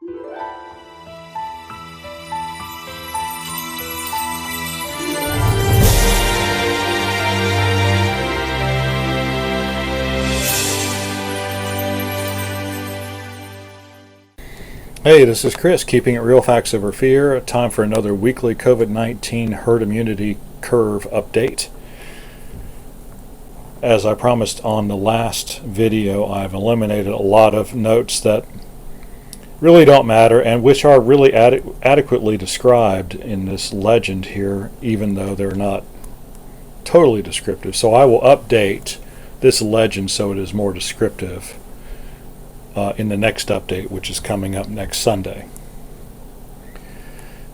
Hey, this is Chris, keeping it real facts over fear. Time for another weekly COVID-19 herd immunity curve update. As I promised on the last video, I've eliminated a lot of notes that really don't matter and which are really adequately described in this legend here, even though they're not totally descriptive. So I will update this legend so it is more descriptive in the next update, which is coming up next Sunday.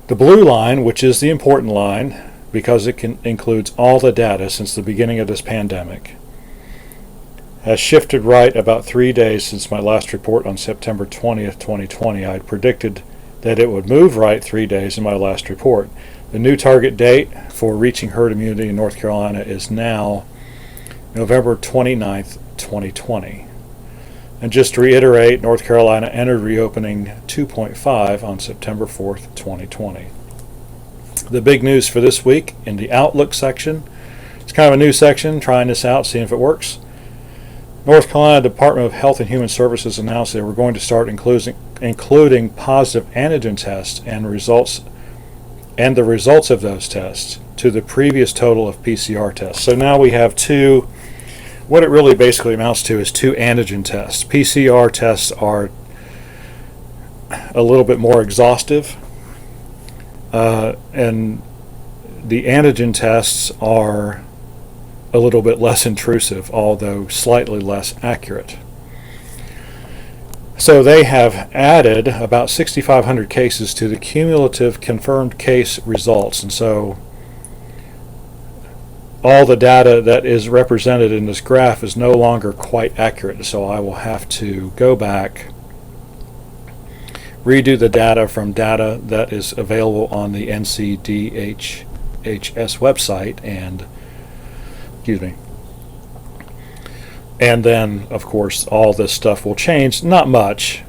The blue line, which is the important line because it includes all the data since the beginning of this pandemic, has shifted right about 3 days since my last report on September 20th, 2020. I had predicted that it would move right 3 days in my last report. The new target date for reaching herd immunity in North Carolina is now November 29th, 2020. And just to reiterate, North Carolina entered reopening 2.5 on September 4th, 2020. The big news for this week in the Outlook section, it's kind of a new section, trying this out, seeing if it works. North Carolina Department of Health and Human Services announced they were going to start including positive antigen tests and the results of those tests to the previous total of PCR tests. So now we have two. What it really basically amounts to is two antigen tests. PCR tests are a little bit more exhaustive, and the antigen tests are a little bit less intrusive, although slightly less accurate. So they have added about 6,500 cases to the cumulative confirmed case results, and so all the data that is represented in this graph is no longer quite accurate, so I will have to go back, redo the data from data that is available on the NCDHHS website, and then of course all this stuff will change, not much.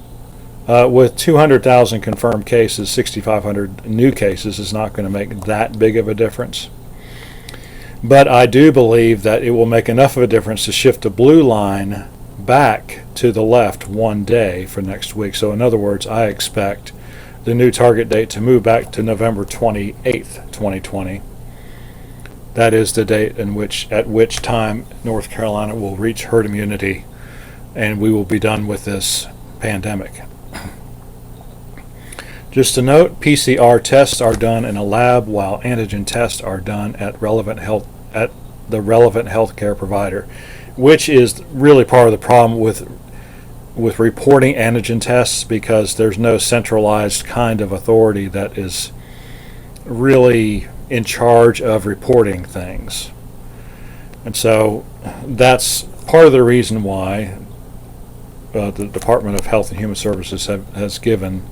With 200,000 confirmed cases, 6,500 new cases is not going to make that big of a difference. But I do believe that it will make enough of a difference to shift the blue line back to the left 1 day for next week. So in other words, I expect the new target date to move back to November 28th, 2020. That is the date at which time North Carolina will reach herd immunity and we will be done with this pandemic. Just a note, PCR tests are done in a lab while antigen tests are done at the relevant healthcare provider, which is really part of the problem with reporting antigen tests, because there's no centralized kind of authority that is really in charge of reporting things. And so that's part of the reason why the Department of Health and Human Services has given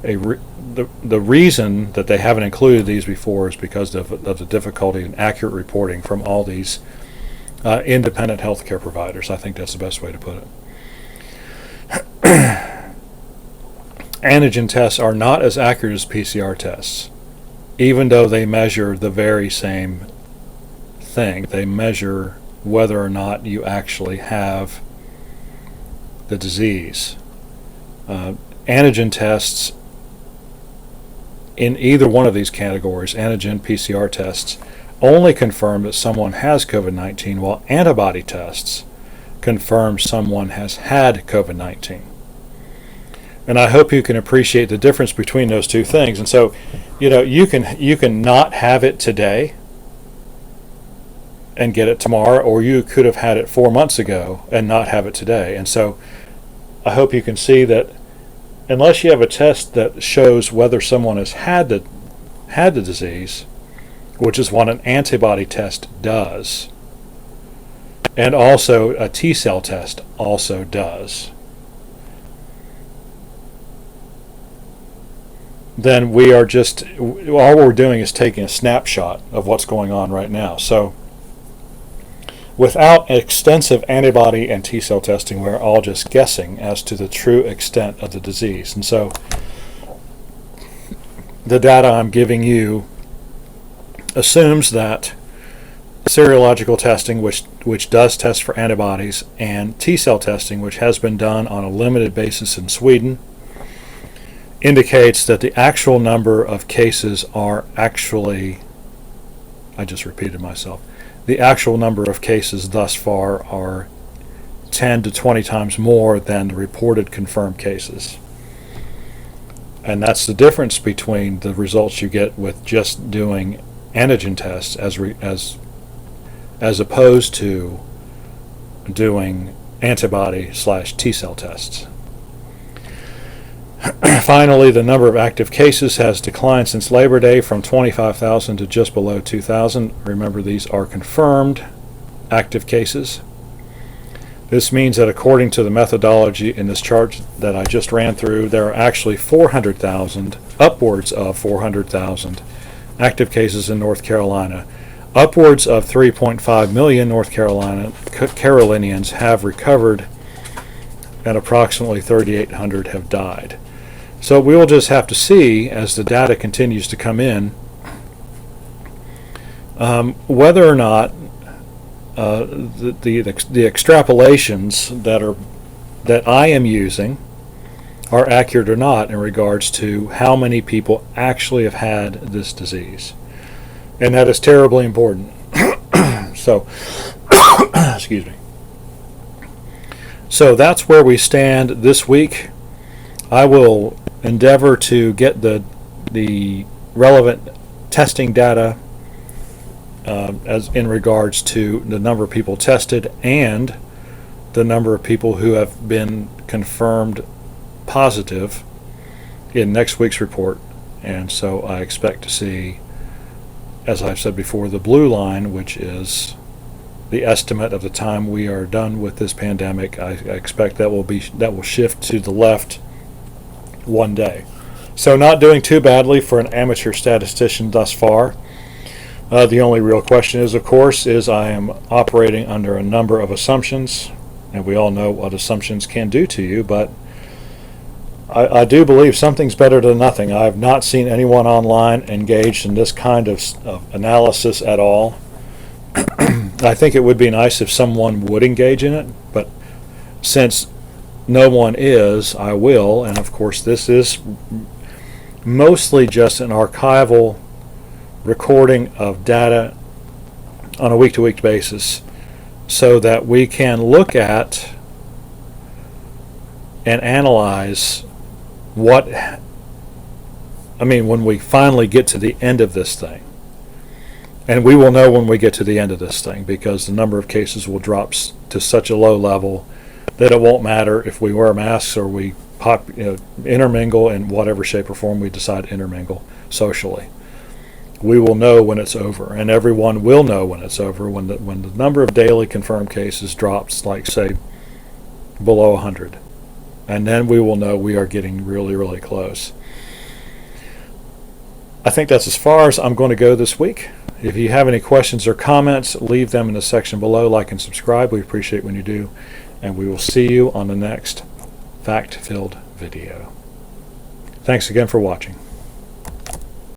the reason that they haven't included these before is because of the difficulty in accurate reporting from all these independent healthcare providers. I think that's the best way to put it. Antigen tests are not as accurate as PCR tests, even though they measure the very same thing. They measure whether or not you actually have the disease. Antigen tests in either one of these categories, antigen, PCR tests, only confirm that someone has COVID-19, while antibody tests confirm someone has had COVID-19. And I hope you can appreciate the difference between those two things. And so, you can not have it today and get it tomorrow, or you could have had it 4 months ago and not have it today. And so I hope you can see that unless you have a test that shows whether someone has had the disease, which is what an antibody test does, and also a T-cell test also does, then we are just, all we're doing is taking a snapshot of what's going on right now. So without extensive antibody and T-cell testing, we're all just guessing as to the true extent of the disease. And so the data I'm giving you assumes that serological testing, which does test for antibodies, and T-cell testing, which has been done on a limited basis in Sweden, indicates that the actual number of cases are actually, I just repeated myself, the actual number of cases thus far are 10 to 20 times more than the reported confirmed cases. And that's the difference between the results you get with just doing antigen tests as opposed to doing antibody/T-cell tests. Finally, the number of active cases has declined since Labor Day from 25,000 to just below 2,000. Remember, these are confirmed active cases. This means that according to the methodology in this chart that I just ran through, there are actually 400,000, upwards of 400,000 active cases in North Carolina. Upwards of 3.5 million North Carolinians have recovered, and approximately 3,800 have died. So we will just have to see, as the data continues to come in, whether or not the extrapolations that I am using are accurate or not in regards to how many people actually have had this disease. And that is terribly important. So, excuse me. So that's where we stand this week. I will endeavor to get the relevant testing data as in regards to the number of people tested and the number of people who have been confirmed positive in next week's report. And so I expect to see, as I've said before, the blue line, which is the estimate of the time we are done with this pandemic. I expect that will shift to the left one day. So not doing too badly for an amateur statistician thus far. The only real question is, of course, I am operating under a number of assumptions, and we all know what assumptions can do to you, but I do believe something's better than nothing. I have not seen anyone online engaged in this kind of analysis at all. I think it would be nice if someone would engage in it, but since no one is, I will. And of course, this is mostly just an archival recording of data on a week-to-week basis so that we can look at and analyze when we finally get to the end of this thing. And we will know when we get to the end of this thing, because the number of cases will drop to such a low level that it won't matter if we wear masks or we intermingle in whatever shape or form we decide to intermingle socially. We will know when it's over, and everyone will know when it's over, when the number of daily confirmed cases drops, like, say, below 100. And then we will know we are getting really, really close. I think that's as far as I'm going to go this week. If you have any questions or comments, leave them in the section below. Like and subscribe. We appreciate when you do. And we will see you on the next fact-filled video. Thanks again for watching.